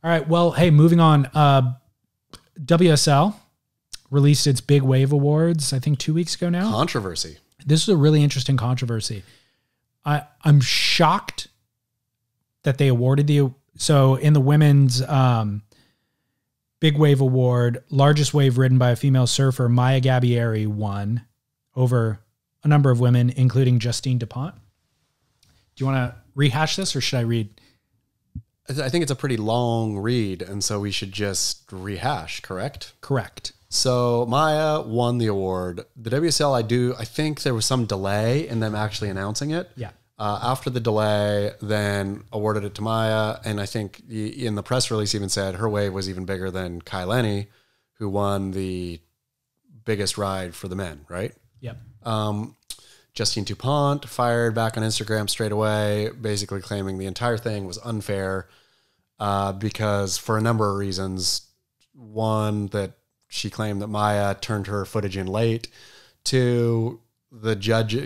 All right. Well, hey, moving on. WSL released its Big Wave Awards, I think 2 weeks ago now. Controversy. This is a really interesting controversy. I'm shocked that they awarded so in the women's Big Wave Award, largest wave ridden by a female surfer, Maya Gabeira won over a number of women, including Justine Dupont. Do you want to rehash this or should I read? I think it's a pretty long read, and so we should just rehash, correct? Correct. So Maya won the award. The WSL, I think there was some delay in them actually announcing it. Yeah. After the delay, then awarded it to Maya, and I think in the press release even said her wave was even bigger than Kai Lenny, who won the biggest ride for the men, right? Yep. Justine Dupont fired back on Instagram straight away, basically claiming the entire thing was unfair because for a number of reasons. One, that she claimed that Maya turned her footage in late. Two, the judge,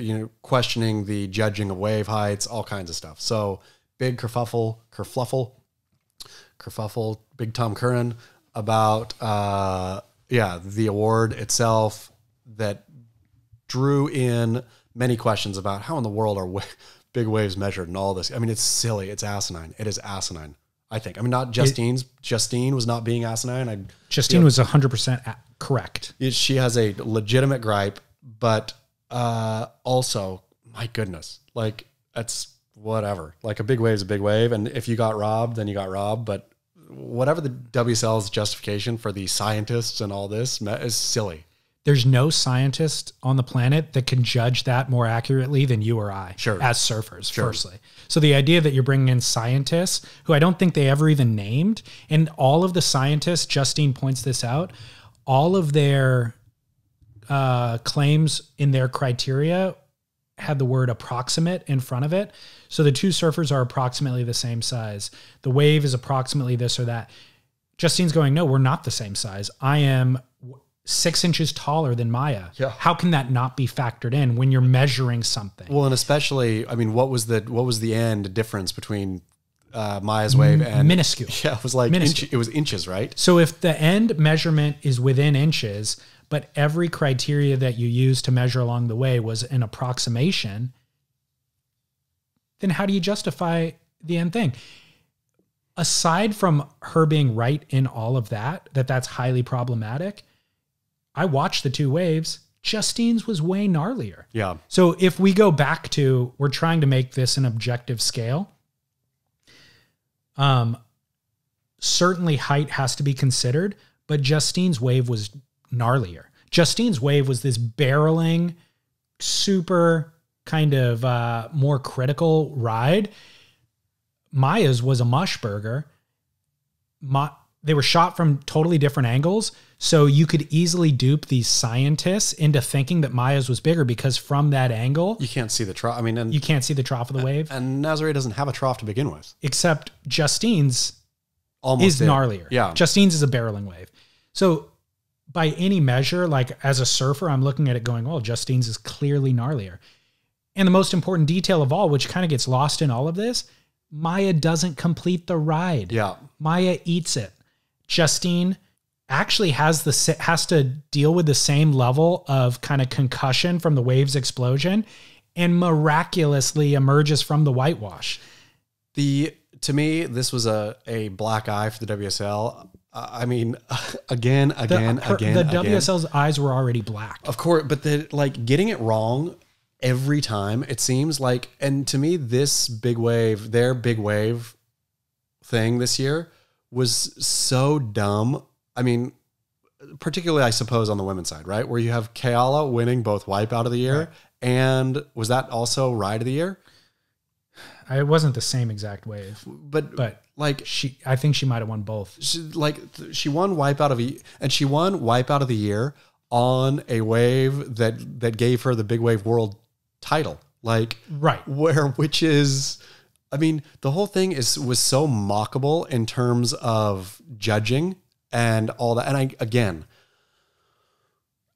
questioning the judging of wave heights, all kinds of stuff. So big kerfuffle, big Tom Curran about, the award itself that drew in many questions about how in the world are big waves measured and all this. I mean, it's silly. It's asinine. It is asinine, I think. I mean, not Justine's. Justine was not being asinine. Justine was 100% correct. She has a legitimate gripe, but also, my goodness, like, that's whatever. Like, a big wave is a big wave, and if you got robbed, then you got robbed. But whatever the WSL's justification for the scientists and all this is silly. There's no scientist on the planet that can judge that more accurately than you or I, sure, as surfers, sure. Firstly. So the idea that you're bringing in scientists who I don't think they ever even named, and all of the scientists, Justine points this out, all of their claims in their criteria had the word approximate in front of it. So the two surfers are approximately the same size. The wave is approximately this or that. Justine's going, no, we're not the same size. I am 6 inches taller than Maya. Yeah. How can that not be factored in when you're measuring something? Well, and especially, I mean, what was the end difference between Maya's wave and minuscule? Yeah, it was like it was inches, right? So if the end measurement is within inches, but every criteria that you use to measure along the way was an approximation, then how do you justify the end thing? Aside from her being right in all of that's highly problematic, I watched the two waves. Justine's was way gnarlier. Yeah. So if we go back to, we're trying to make this an objective scale. Certainly height has to be considered, but Justine's wave was gnarlier. Justine's wave was this barreling, super kind of more critical ride. Maya's was a mush burger. They were shot from totally different angles. So you could easily dupe these scientists into thinking that Maya's was bigger because from that angle, you can't see the trough. I mean, you can't see the trough of the wave. And Nazare doesn't have a trough to begin with. Except Justine's almost is gnarlier. Yeah. Justine's is a barreling wave. So by any measure, like as a surfer, I'm looking at it going, well, Justine's is clearly gnarlier. And the most important detail of all, which kind of gets lost in all of this, Maya doesn't complete the ride. Yeah. Maya eats it. Justine actually has to deal with the same level of kind of concussion from the wave's explosion and miraculously emerges from the whitewash. To me, this was a black eye for the WSL. I mean, again. The WSL's eyes were already black. Of course, but getting it wrong every time, it seems like, and to me, their big wave thing this year was so dumb. I mean, particularly, I suppose, on the women's side, right? Where you have Keala winning both Wipeout of the Year, right, and was that also Ride of the Year? It wasn't the same exact wave. But like, I think she might have won both. She won Wipeout of the Year on a wave that gave her the Big Wave World title. Like, right. Which is, I mean, the whole thing was so mockable in terms of judging and all that. And again,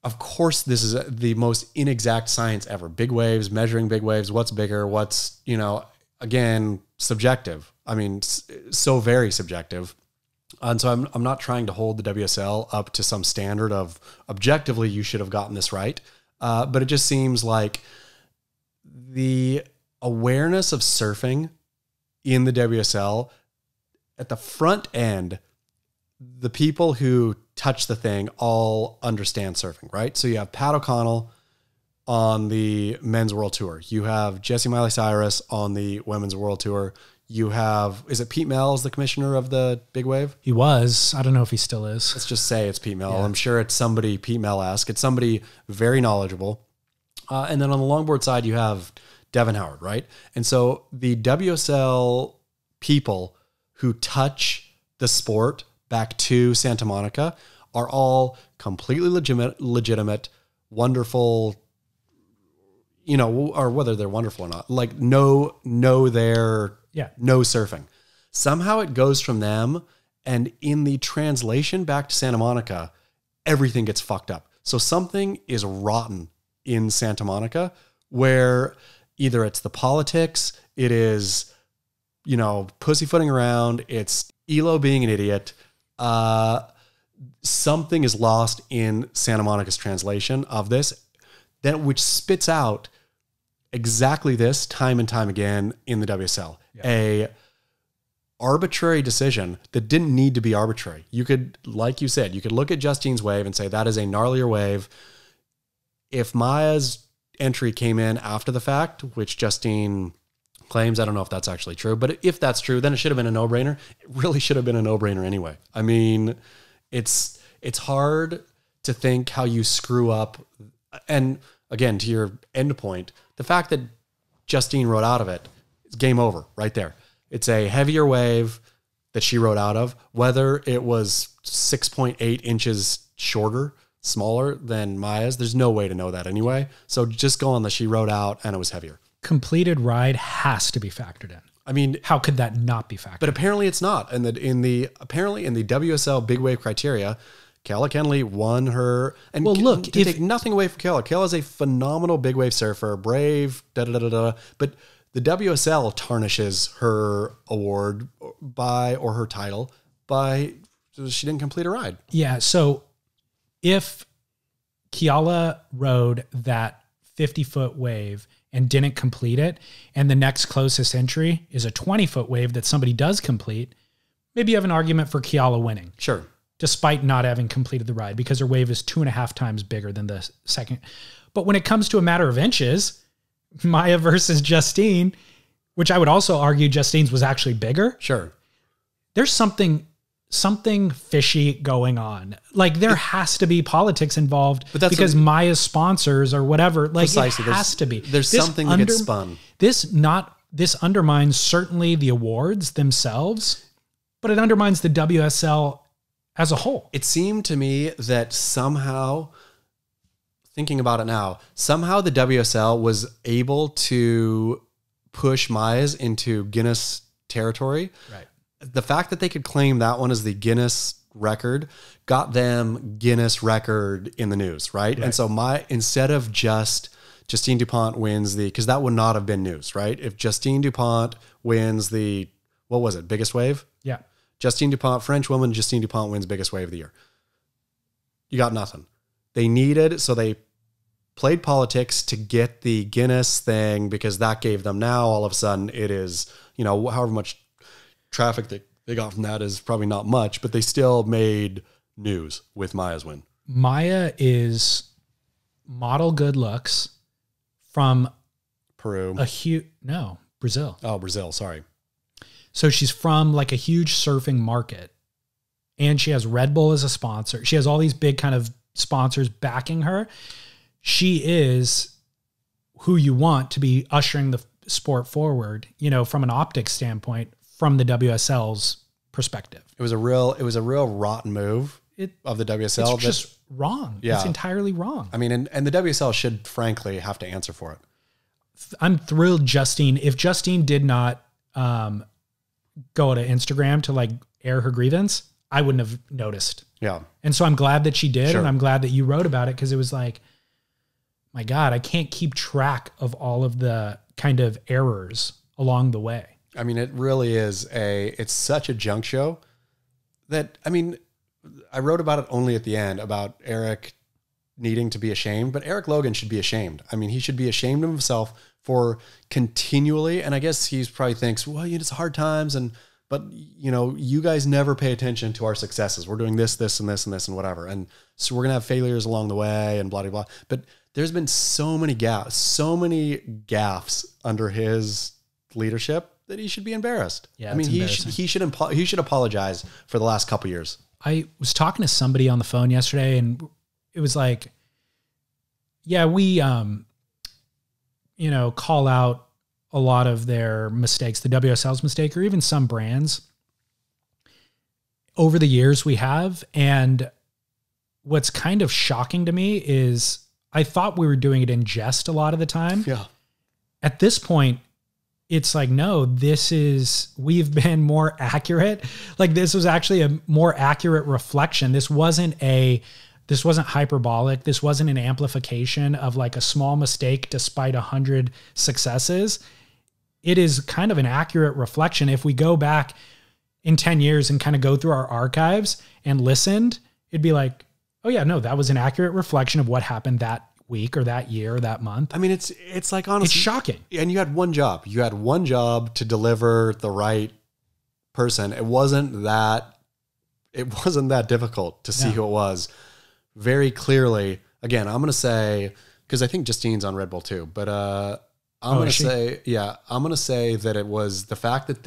of course, this is the most inexact science ever. Big waves, measuring big waves, what's bigger, what's, again, subjective. I mean, so very subjective. And so I'm not trying to hold the WSL up to some standard of objectively you should have gotten this right. But it just seems like the awareness of surfing in the WSL at the front end, the people who touch the thing all understand surfing, right? So you have Pat O'Connell on the men's world tour. You have Jessie Miley Cyrus on the women's world tour. You have, is it Pete Mells, the commissioner of the big wave? He was. I don't know if he still is. Let's just say it's Pete Mel. Yeah. I'm sure it's somebody Pete Mel-esque. It's somebody very knowledgeable. And then on the longboard side, you have Devin Howard, right? And so the WSL people who touch the sport back to Santa Monica are all completely legitimate, wonderful, you know, or whether they're wonderful or not, like know surfing. Somehow it goes from them, and in the translation back to Santa Monica, everything gets fucked up. So something is rotten in Santa Monica, where either it's the politics, it is, you know, pussyfooting around, it's Elo being an idiot. Something is lost in Santa Monica's translation of this, then which spits out exactly this time and time again in the WSL. Yeah. A arbitrary decision that didn't need to be arbitrary. You could, like you said, you could look at Justine's wave and say that is a gnarlier wave. If Maya's entry came in after the fact, which Justine claims, I don't know if that's actually true, but if that's true, then it should have been a no-brainer. It really should have been a no-brainer anyway. I mean, it's hard to think how you screw up. And again, to your end point, the fact that Justine rode out of it, it's game over right there. It's a heavier wave that she rode out of, whether it was 6.8 inches shorter, smaller than Maya's. There's no way to know that anyway. So just go on that she rode out and it was heavier. Completed ride has to be factored in. I mean, how could that not be factored? But apparently it's not. And apparently in the WSL big wave criteria, Kayla Kenley won her. And well, look, to take nothing away from Kayla. Kayla is a phenomenal big wave surfer, brave, but the WSL tarnishes her award or her title by she didn't complete a ride. Yeah. So if Kiala rode that 50-foot wave and didn't complete it, and the next closest entry is a 20-foot wave that somebody does complete, maybe you have an argument for Kiala winning. Sure. Despite not having completed the ride, because her wave is 2.5 times bigger than the second. But when it comes to a matter of inches, Maya versus Justine, which I would also argue Justine's was actually bigger. Sure. There's something fishy going on. Like there has to be politics involved, but that's because Maya's sponsors or whatever, like precisely. It has to be. There's something that gets spun. This undermines certainly the awards themselves, but it undermines the WSL as a whole. It seemed to me that somehow, thinking about it now, somehow the WSL was able to push Maya's into Guinness territory. Right. The fact that they could claim that one as the Guinness record got them Guinness record in the news, right? And so instead of just Justine Dupont wins because that would not have been news, right? If Justine Dupont wins what was it, biggest wave? Yeah. Justine Dupont, French woman, Justine Dupont wins biggest wave of the year. You got nothing. So they played politics to get the Guinness thing because that gave them now all of a sudden it is, however much traffic that they got from that is probably not much, but they still made news with Maya's win. Maya is model good looks from Peru. Brazil. Oh, Brazil. Sorry. So she's from like a huge surfing market and she has Red Bull as a sponsor. She has all these big kind of sponsors backing her. She is who you want to be ushering the sport forward, from an optics standpoint, from the WSL's perspective. It was a real rotten move of the WSL. It's just wrong. Yeah. It's entirely wrong. I mean, and the WSL should frankly have to answer for it. I'm thrilled if Justine did not go to Instagram to like air her grievance, I wouldn't have noticed. Yeah. And so I'm glad that she did. Sure. And I'm glad that you wrote about it because it was like, my God, I can't keep track of all of the kind of errors along the way. I mean, it really is it's such a junk show. that, I mean, I wrote about it only at the end about Eric needing to be ashamed, but Eric Logan should be ashamed. I mean, he should be ashamed of himself for continually, and I guess he's probably thinks, well, it's hard times, but you guys never pay attention to our successes. We're doing this, this, and this, and this, and whatever. And so we're going to have failures along the way and blah, blah, blah. But there's been so many gaffes under his leadership that he should be embarrassed. Yeah, I mean, he should apologize for the last couple years. I was talking to somebody on the phone yesterday, and it was like, yeah, we, call out a lot of their mistakes, the WSL's mistake, or even some brands over the years we have. And what's kind of shocking to me is I thought we were doing it in jest a lot of the time. Yeah. At this point, it's like, no, we've been more accurate. Like, this was actually a more accurate reflection. This wasn't hyperbolic. This wasn't an amplification of like a small mistake despite 100 successes. It is kind of an accurate reflection. If we go back in 10 years and kind of go through our archives and listened, it'd be like, oh yeah, no, that was an accurate reflection of what happened that week or that year or that month. I mean, it's like, honestly, it's shocking. And you had one job. You had one job to deliver the right person. It wasn't that difficult to see who it was. Very clearly, again, I'm going to say, because I think Justine's on Red Bull too, but I'm going to say that it was the fact that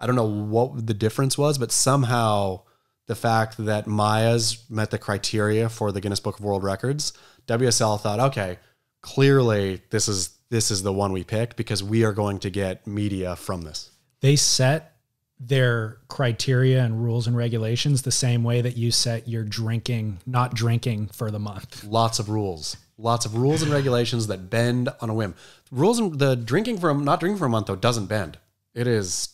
I don't know what the difference was, but somehow the fact that Maya's met the criteria for the Guinness Book of World Records, WSL thought, okay, clearly this is the one we picked because we are going to get media from this. They set their criteria and rules and regulations the same way that you set your not drinking for the month. Lots of rules and regulations that bend on a whim. Rules and the not drinking for a month though doesn't bend. There's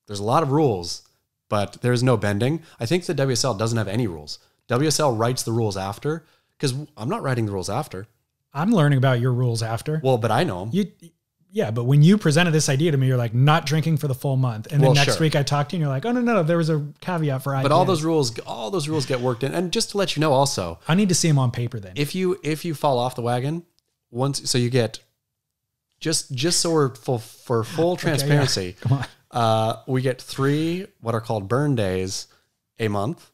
a lot of rules, but there's no bending. I think the WSL doesn't have any rules. WSL writes the rules after, because I'm not writing the rules after. I'm learning about your rules after. Well, but I know them. Yeah, but when you presented this idea to me, you're like, not drinking for the full month. And then next week I talked to you and you're like, oh, no, there was a caveat for IPA. But all those rules get worked in. And just to let you know also, I need to see them on paper then. If you fall off the wagon, so you get, just so we're for full transparency, Come on. We get 3 what are called burn days a month.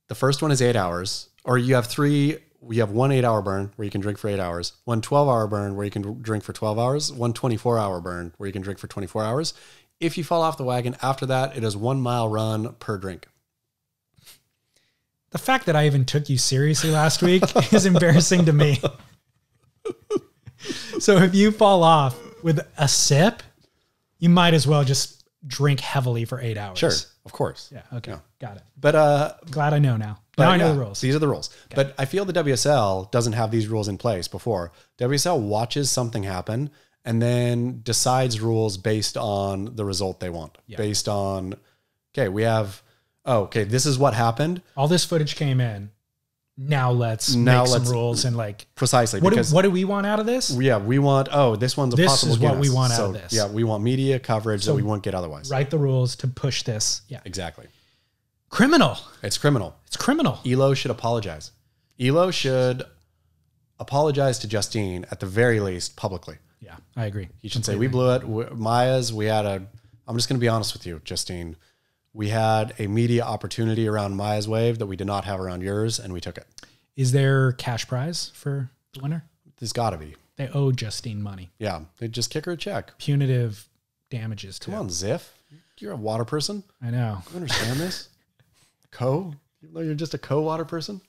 The first one is 8 hours, or you have 3. We have one 8-hour burn where you can drink for 8 hours, one 12-hour burn where you can drink for 12 hours, one 24-hour burn where you can drink for 24 hours. If you fall off the wagon after that, it is 1 mile run per drink. The fact that I even took you seriously last week is embarrassing to me. So if you fall off with a sip, you might as well just drink heavily for 8 hours. Sure, of course. Yeah, okay, got it. But glad I know now. Now I know the rules. These are the rules. Okay. But I feel the WSL doesn't have these rules in place before. WSL watches something happen and then decides rules based on the result they want. Yeah. Based on, this is what happened. All this footage came in. Now let's make some rules and precisely. What do we want out of this? Yeah, we want, this one's a possible This is what Guinness. we want out of this. Yeah, we want media coverage that we won't get otherwise. Write the rules to push this. Yeah, exactly. Criminal. It's criminal. It's criminal. ELO should apologize. ELO should apologize to Justine at the very least publicly. Yeah, I agree. He should say, we blew it. I'm just going to be honest with you, Justine. We had a media opportunity around Maya's wave that we did not have around yours, and we took it. Is there cash prize for the winner? There's got to be. They owe Justine money. Yeah, they just kick her a check. Punitive damages too. Come on, Ziff. You're a water person. I know. You understand this? Even though you're just a co-water person?